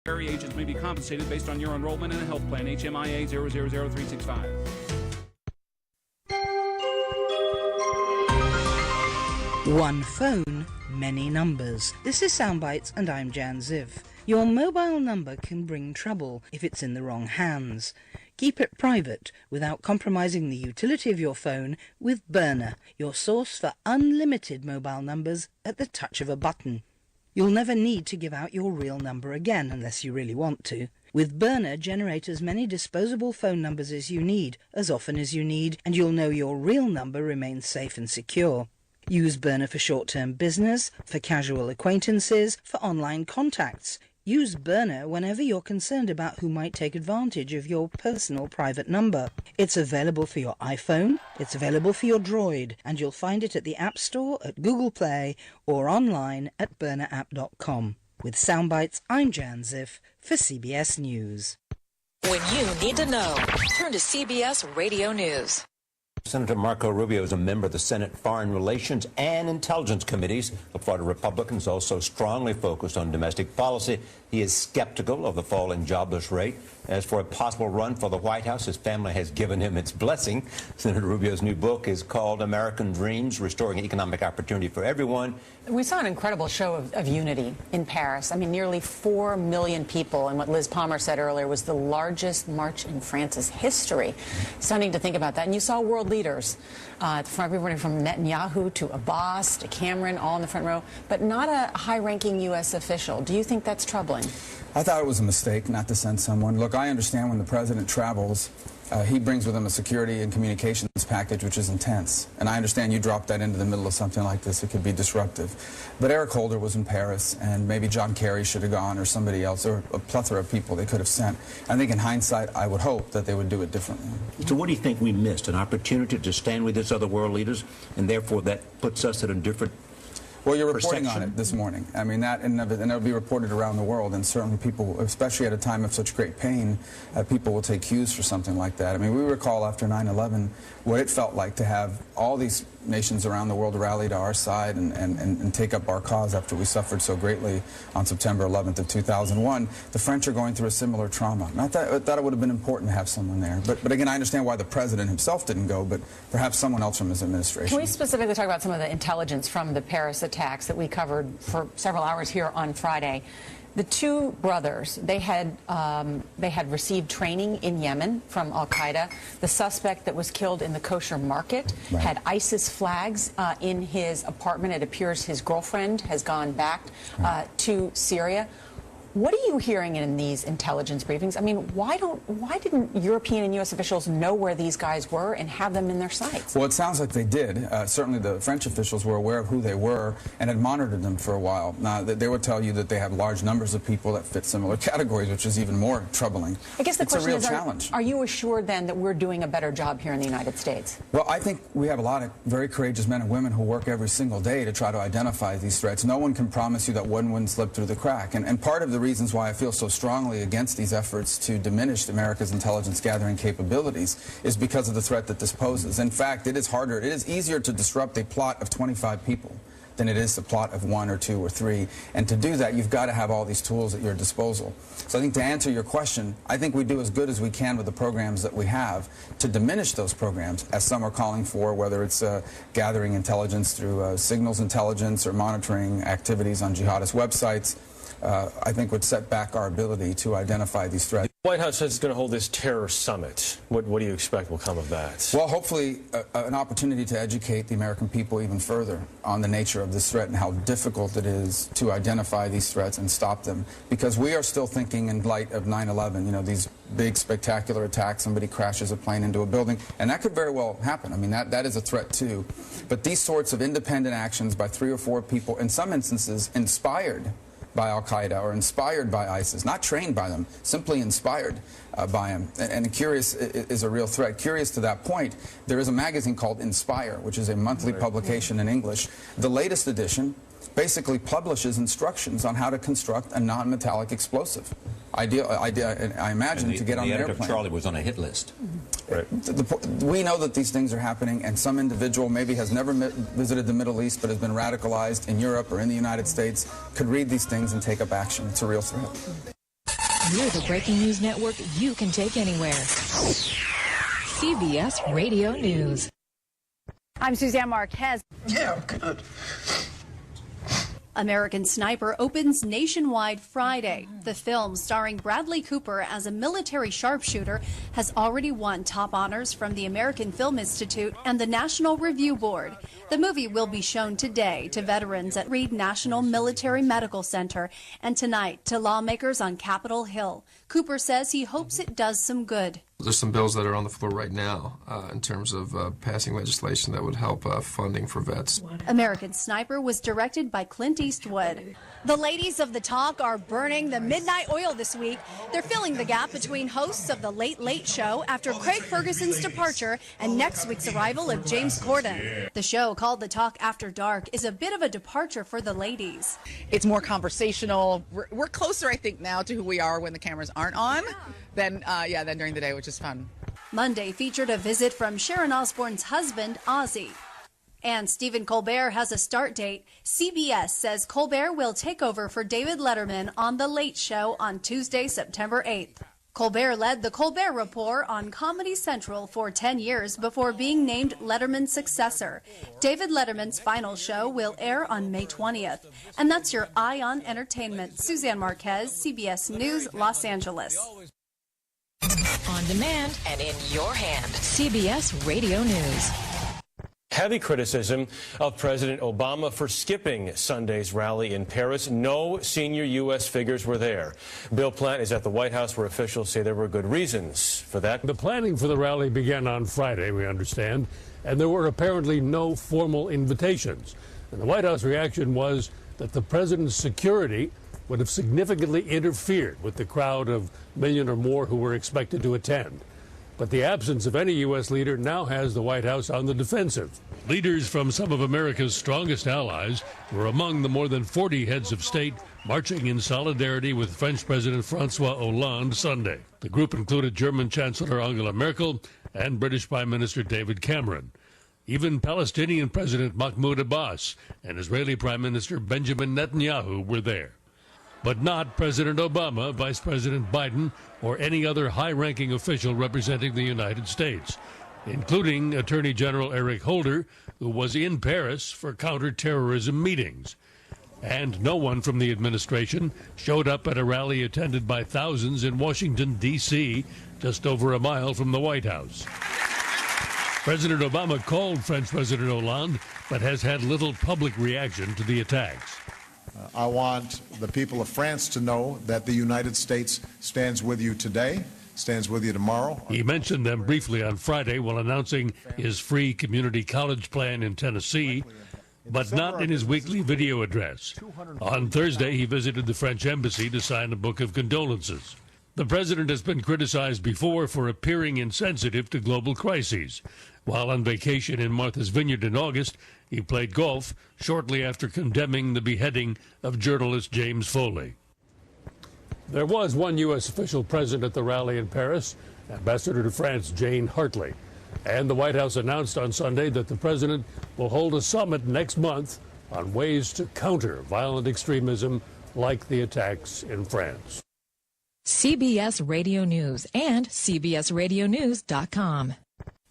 Area agents may be compensated based on your enrollment in a health plan. HMIA 000365. One phone, many numbers. This is Soundbites and I'm Jan Ziv. Your mobile number can bring trouble if it's in the wrong hands. Keep it private without compromising the utility of your phone with Burner, your source for unlimited mobile numbers at the touch of a button. You'll never need to give out your real number again unless you really want to. With Burner, generate as many disposable phone numbers as you need, as often as you need, and you'll know your real number remains safe and secure. Use Burner for short-term business, for casual acquaintances, for online contacts. Use Burner whenever you're concerned about who might take advantage of your personal private number. It's available for your iPhone, it's available for your Droid, and you'll find it at the App Store, at Google Play, or online at burnerapp.com. With Soundbites, I'm Jan Ziff for CBS News. When you need to know, turn to CBS Radio News. Senator Marco Rubio is a member of the Senate Foreign Relations and Intelligence Committees. The Florida Republican is also strongly focused on domestic policy. He is skeptical of the falling jobless rate. As for a possible run for the White House, his family has given him its blessing. Senator Rubio's new book is called American Dreams, Restoring Economic Opportunity for Everyone. We saw an incredible show of unity in Paris. I mean, nearly 4 million people, and what Liz Palmer said earlier was the largest march in France's history. Stunning to think about that. And you saw world leaders, from everyone from Netanyahu to Abbas to Cameron, all in the front row, but not a high-ranking U.S. official. Do you think that's troubling? I thought it was a mistake not to send someone. Look, I understand when the president travels, he brings with him a security and communications package which is intense. And I understand you drop that into the middle of something like this, it could be disruptive. But Eric Holder was in Paris, and maybe John Kerry should have gone, or somebody else, or a plethora of people they could have sent. I think in hindsight, I would hope that they would do it differently. So what do you think we missed? An opportunity to stand with these other world leaders, and therefore that puts us at a different Well, you're reporting perception on it this morning. I mean, that and it'll be reported around the world, and certainly people, especially at a time of such great pain, people will take cues for something like that. I mean, we recall after 9/11 what it felt like to have all these nations around the world rally to our side and take up our cause after we suffered so greatly on September 11th of 2001. The French are going through a similar trauma. I thought it would have been important to have someone there. But again, I understand why the president himself didn't go, but perhaps someone else from his administration. Can we specifically talk about some of the intelligence from the Paris attacks that we covered for several hours here on Friday? The two brothers, they had received training in Yemen from Al-Qaeda. The suspect that was killed in the kosher market had ISIS flags in his apartment. It appears his girlfriend has gone back to Syria. What are you hearing in these intelligence briefings? I mean, why didn't European and U.S. officials know where these guys were and have them in their sights? Well, it sounds like they did. Certainly the French officials were aware of who they were and had monitored them for a while. Now, they would tell you that they have large numbers of people that fit similar categories, which is even more troubling. I guess the question is, challenge. Are you assured then that we're doing a better job here in the United States? Well, I think we have a lot of very courageous men and women who work every single day to try to identify these threats. No one can promise you that one wouldn't slip through the crack. And part of the reasons why I feel so strongly against these efforts to diminish America's intelligence gathering capabilities is because of the threat that this poses. In fact, it is easier to disrupt a plot of 25 people than it is the plot of 1 or 2 or 3. And to do that, you've got to have all these tools at your disposal. So I think to answer your question, I think we do as good as we can with the programs that we have to diminish those programs, as some are calling for, whether it's gathering intelligence through signals intelligence or monitoring activities on jihadist websites. I think would set back our ability to identify these threats. The White House says it's going to hold this terror summit. What do you expect will come of that? Well, hopefully an opportunity to educate the American people even further on the nature of this threat and how difficult it is to identify these threats and stop them. Because we are still thinking in light of 9/11, you know, these big spectacular attacks, somebody crashes a plane into a building, and that could very well happen. I mean, that is a threat too. But these sorts of independent actions by 3 or 4 people, in some instances inspired by Al-Qaeda or inspired by ISIS, not trained by them, simply inspired by them. And Curious is a real threat. Curious to that point, there is a magazine called Inspire, which is a monthly publication in English. The latest edition basically publishes instructions on how to construct a non-metallic explosive. I imagine, to get on an airplane. The editor, Charlie, was on a hit list. Right. We know that these things are happening, and some individual maybe has never visited the Middle East but has been radicalized in Europe or in the United States could read these things and take up action. It's a real threat. We're the breaking news network you can take anywhere. CBS Radio News. I'm Suzanne Marquez. Yeah, good. American Sniper opens nationwide Friday. The film, starring Bradley Cooper as a military sharpshooter, has already won top honors from the American Film Institute and the National Review Board. The movie will be shown today to veterans at Reed National Military Medical Center and tonight to lawmakers on Capitol Hill. Cooper says he hopes it does some good. There's some bills that are on the floor right now in terms of passing legislation that would help funding for vets. American Sniper was directed by Clint Eastwood. The ladies of the talk are burning the midnight oil this week. They're filling the gap between hosts of The Late Late Show after Craig Ferguson's departure and next week's arrival of James Corden. The show, called The Talk After Dark, is a bit of a departure for the ladies. It's more conversational. We're closer, I think, now to who we are when the cameras aren't on than during the day, which is fun. Monday featured a visit from Sharon Osbourne's husband, Ozzy. And Stephen Colbert has a start date. CBS says Colbert will take over for David Letterman on The Late Show on Tuesday, September 8th. Colbert led The Colbert Report on Comedy Central for 10 years before being named Letterman's successor. David Letterman's final show will air on May 20th. And that's your Eye on Entertainment. Suzanne Marquez, CBS News, Los Angeles. On demand and in your hand. CBS Radio News. Heavy criticism of President Obama for skipping Sunday's rally in Paris. No senior U.S. figures were there. Bill Plant is at the White House, where officials say there were good reasons for that. The planning for the rally began on Friday, we understand, and there were apparently no formal invitations. And the White House reaction was that the president's security would have significantly interfered with the crowd of a million or more who were expected to attend. But the absence of any U.S. leader now has the White House on the defensive. Leaders from some of America's strongest allies were among the more than 40 heads of state marching in solidarity with French President Francois Hollande Sunday. The group included German Chancellor Angela Merkel and British Prime Minister David Cameron. Even Palestinian President Mahmoud Abbas and Israeli Prime Minister Benjamin Netanyahu were there. But not President Obama, Vice President Biden, or any other high-ranking official representing the United States, including Attorney General Eric Holder, who was in Paris for counterterrorism meetings. And no one from the administration showed up at a rally attended by thousands in Washington, D.C., just over a mile from the White House. President Obama called French President Hollande, but has had little public reaction to the attacks. I want the people of France to know that the United States stands with you today, stands with you tomorrow. He mentioned them briefly on Friday while announcing his free community college plan in Tennessee, but not in his weekly video address. On Thursday, he visited the French embassy to sign a book of condolences. The president has been criticized before for appearing insensitive to global crises. While on vacation in Martha's Vineyard in August, he played golf shortly after condemning the beheading of journalist James Foley. There was one U.S. official present at the rally in Paris, Ambassador to France Jane Hartley. And the White House announced on Sunday that the president will hold a summit next month on ways to counter violent extremism like the attacks in France. CBS Radio News and CBSRadioNews.com.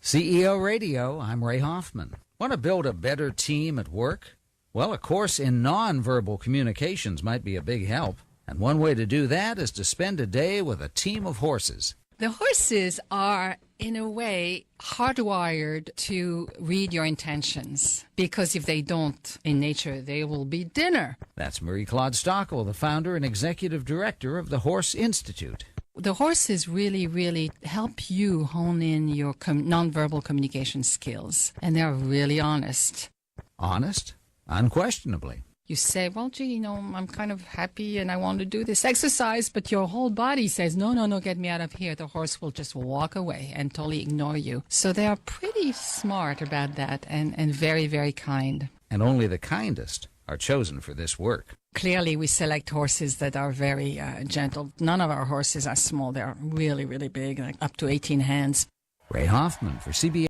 CEO Radio, I'm Ray Hoffman. Want to build a better team at work? Well, a course in nonverbal communications might be a big help. And one way to do that is to spend a day with a team of horses. The horses are, in a way, hardwired to read your intentions. Because if they don't, in nature, they will be dinner. That's Marie-Claude Stockel, the founder and executive director of the Horse Institute. The horses really help you hone in your nonverbal communication skills. And they're really honest. Honest? Unquestionably. You say, well, gee, I'm kind of happy and I want to do this exercise, but your whole body says, no, get me out of here. The horse will just walk away and totally ignore you. So they are pretty smart about that and very, very kind. And only the kindest are chosen for this work. Clearly, we select horses that are very gentle. None of our horses are small. They're really, really big, like up to 18 hands. Ray Hoffman for CBS.